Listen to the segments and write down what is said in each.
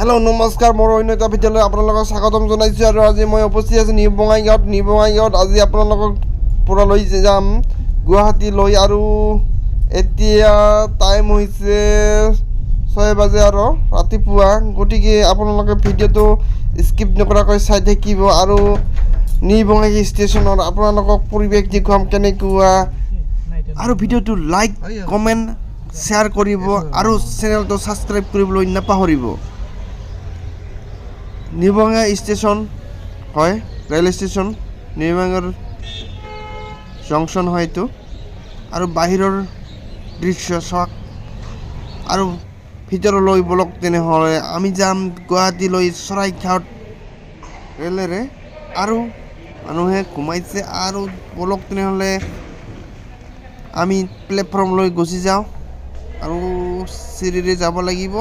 Hello' নমস্কাৰ, মোৰ অন্য এটা ভিডিঅ'লৈ আপোনালোকক স্বাগতম জনাইছোঁ। আৰু আজি মই উপস্থিত আছোঁ নিউ বঙাইগাঁৱত। আজি আপোনালোকক পৰা লৈ যাম গুৱাহাটীলৈ। আৰু এতিয়া টাইম হৈছে 6 বাজে আৰু ৰাতিপুৱা। গতিকে আপোনালোকে ভিডিঅ'টো স্কিপ নকৰাকৈ চাই থাকিব। আৰু নিউ বঙাইগাঁও ষ্টেচনত আপোনালোকক পৰিৱেশ দেখুৱাম কেনেকুৱা। আৰু ভিডিঅ'টো লাইক কমেণ্ট শ্বেয়াৰ কৰিব আৰু চেনেলটো ছাবস্ক্ৰাইব কৰিবলৈ নাপাহৰিব। নিউ বঙাইগাঁও ষ্টেচন হয়, ৰেল ষ্টেচন, নিউ বঙাইগাঁৱৰ জংচন হয় এইটো। আৰু বাহিৰৰ দৃশ্য চাওক আৰু ভিতৰলৈ বলক। তেনেহ'লে আমি যাম গুৱাহাটীলৈ চৰাইঘাট ৰেলেৰে। আৰু মানুহে ঘুমাইছে আৰু বলক তেনেহ'লে আমি প্লেটফৰ্মলৈ গুচি যাওঁ আৰু চিৰিৰে যাব লাগিব।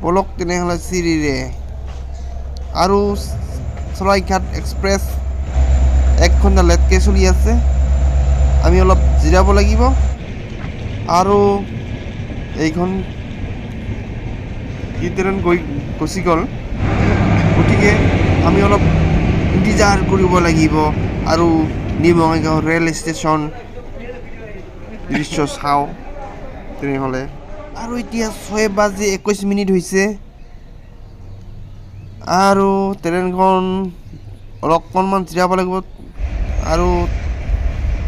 বলক তেনেহ'লে চিৰিৰে। আৰু চৰাইঘাট এক্সপ্ৰেছ 1 ঘণ্টা লেটকৈ চলি আছে। আমি অলপ জিৰাব লাগিব। আৰু এইখন কি ট্ৰেইন গুচি গ'ল, গতিকে আমি অলপ ইন্তজাৰ কৰিব লাগিব। আৰু নিউ বঙাইগাঁও ৰেল ষ্টেচন দৃশ্য চাওঁ তেনেহ'লে। আৰু এতিয়া 6:21 হৈছে। আৰু ট্ৰেইনখন অলপমান জিৰাব লাগিব। আৰু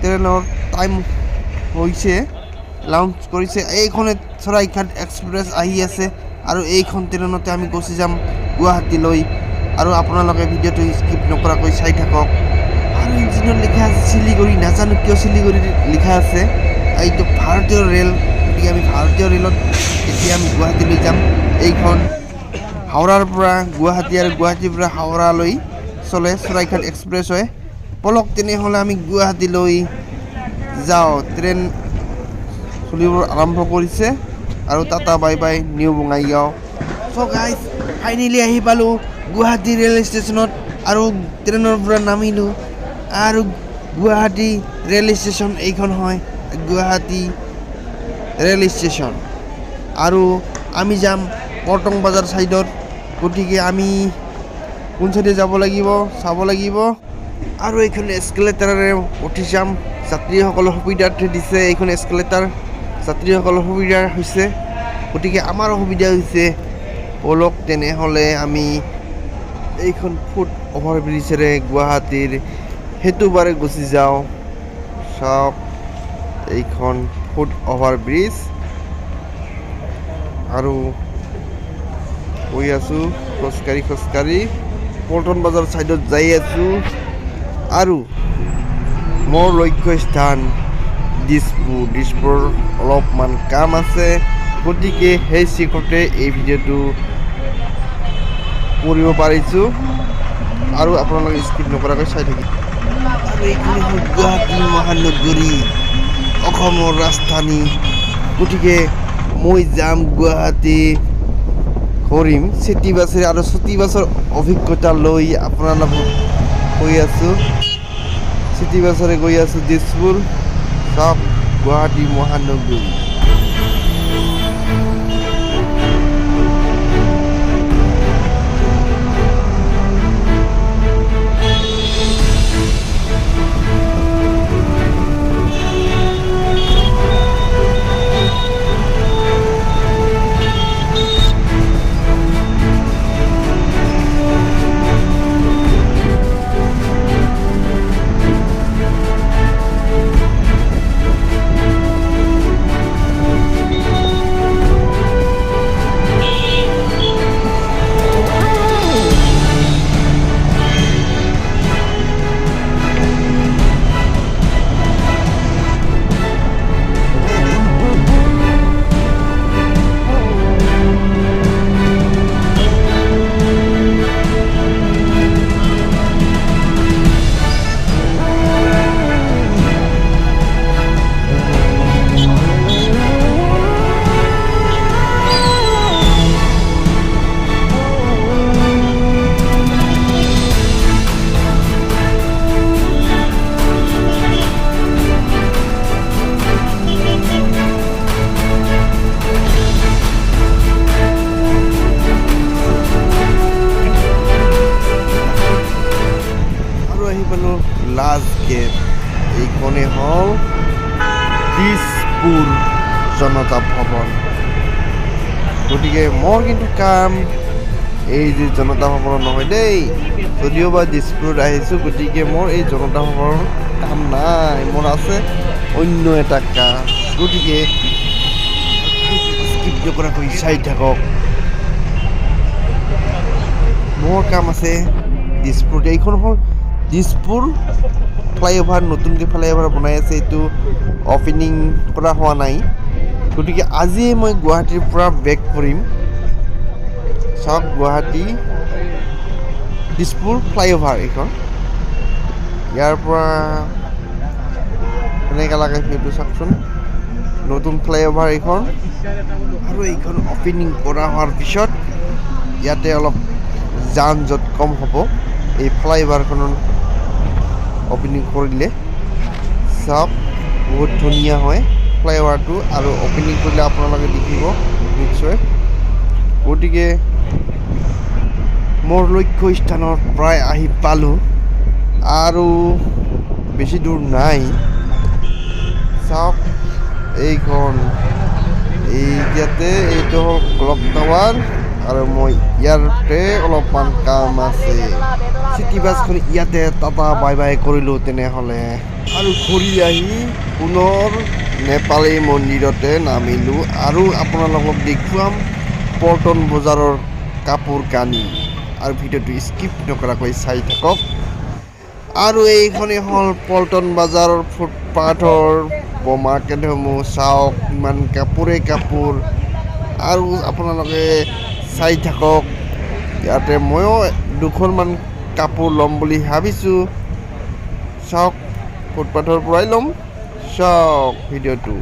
ট্ৰেইনৰ টাইম হৈছে, লাউঞ্চ কৰিছে। এইখনে চৰাইঘাট এক্সপ্ৰেছ আহি আছে। আৰু এইখন ট্ৰেইনতে আমি গুচি যাম গুৱাহাটীলৈ। আৰু আপোনালোকে ভিডিঅ'টো স্কিপ নকৰাকৈ চাই থাকক। আৰু ইঞ্জিনত লিখা আছে শিলিগুৰি, নাজানো কিয় শিলিগুৰি লিখা আছে। এইটো ভাৰতীয় ৰেল, গতিকে আমি ভাৰতীয় ৰেলত এতিয়া আমি গুৱাহাটীলৈ যাম। এইখন হাওৰাৰ পৰা গুৱাহাটী আৰু গুৱাহাটীৰ পৰা হাওৰালৈ চলে চৰাইঘাট এক্সপ্ৰেছ হয়। বলক তেনেহ'লে আমি গুৱাহাটীলৈ যাওঁ। ট্ৰেইন চলিব আৰম্ভ কৰিছে। আৰু tata bye bye new Bongaigaon. So' guys, finally আহি পালোঁ গুৱাহাটী ৰেল ষ্টেচনত। আৰু ট্ৰেইনৰ পৰা নামিলোঁ। আৰু গুৱাহাটী ৰেল ষ্টেচন এইখন হয়, গুৱাহাটী ৰেল ষ্টেচন। আৰু আমি যাম পল্টন বজাৰ ছাইডত। গতিকে আমি কোন চাইডে যাব লাগিব চাব লাগিব। আৰু এইখন এস্কেলেটাৰেৰে উঠি যাম। যাত্ৰীসকলৰ সুবিধাৰ্থে দিছে এইখন এস্কেলেটাৰ। যাত্ৰীসকলৰ সুবিধা হৈছে, গতিকে আমাৰো সুবিধা হৈছে। বলক তেনেহ'লে আমি এইখন ফুট অভাৰ ব্ৰিজেৰে গুৱাহাটীৰ সেইটোবাৰে গুচি যাওঁ। চাওক এইখন ফুট অভাৰ ব্ৰিজ। আৰু গৈ আছোঁ খোজকাঢ়ি পল্টন বজাৰ ছাইডত যাই আছোঁ। আৰু মোৰ লক্ষ্য স্থান দিছপুৰ অলপমান কাম আছে, গতিকে সেই চিকতে এই ভিডিঅ'টো কৰিব পাৰিছোঁ। আৰু আপোনালোকে স্কিপ নকৰাকৈ চাই থাকিব। আৰু এইখিনি হ'ল গুৱাহাটী মহানগৰী, অসমৰ ৰাজধানী। গতিকে মই যাম গুৱাহাটী, কৰিম চিটি বাছেৰে। আৰু চিটি বাছৰ অভিজ্ঞতা লৈ আপোনালোকক গৈ আছোঁ। চিটি বাছেৰে গৈ আছোঁ দিছপুৰ। চাওক গুৱাহাটী মহানগৰী। গ্লাস গেট এইখনে হল দিছপুৰ জনতা ভৱন গতিকে মোৰ কিন্তু কাম এই যে জনতা ভৱন নহয় দেই যদিও বা দিছপুৰত আহিছোঁ গতিকে মোৰ এই জনতা ভৱনৰ কাম নাই মোৰ আছে অন্য এটা কাম গতিকে স্কিপ নকৰাকৈ চাই থাকক মোৰ কাম আছে দিছপুৰত এইখন হ'ল দিছপুৰ ফ্লাইঅভাৰ নতুনকৈ ফ্লাইঅভাৰ বনাই আছে এইটো অপেনিং কৰা হোৱা নাই গতিকে আজিয়ে মই গুৱাহাটীৰ পৰা বেক কৰিম চাওক গুৱাহাটী দিছপুৰ ফ্লাইঅভাৰ এইখন ইয়াৰ পৰা কেনেকৈ লাগে সেইটো চাওকচোন নতুন ফ্লাইঅভাৰ এইখন আৰু এইখন অপেনিং কৰা হোৱাৰ পিছত ইয়াতে অলপ যান জঁট কম হ'ব এই ফ্লাইঅভাৰখনৰ অপেনিং কৰিলে চাওক বহুত ধুনীয়া হয় ফ্লাইঅভাৰটো আৰু অপেনিং কৰিলে আপোনালোকে দেখিব নিশ্চয় গতিকে মোৰ লক্ষ্য স্থানত প্ৰায় আহি পালোঁ আৰু বেছি দূৰ নাই চাওক এইখন ইয়াতে এইটো হ'ল ক্লক টাৱাৰ আৰু মই ইয়াতে অলপমান কাম আছে চিটি বাছখন ইয়াতে টাটা বাই বাই কৰিলোঁ তেনেহ'লে আৰু ঘূৰি আহি পুনৰ নেপালী মন্দিৰতে নামিলোঁ আৰু আপোনালোকক দেখুৱাম পল্টন বজাৰৰ কাপোৰ কানি আৰু ভিডিঅ'টো স্কিপ নকৰাকৈ চাই থাকক আৰু এইখনে হ'ল পল্টন বজাৰৰ ফুটপাথৰ মাৰ্কেটসমূহ চাওক ইমান কাপোৰেই কাপোৰ আৰু আপোনালোকে চাই থাকক ইয়াতে ময়ো দুখনমান কাপোৰ ল'ম বুলি ভাবিছোঁ চাওক ফুটপাথৰ পৰাই ল'ম চাওক ভিডিঅ'টো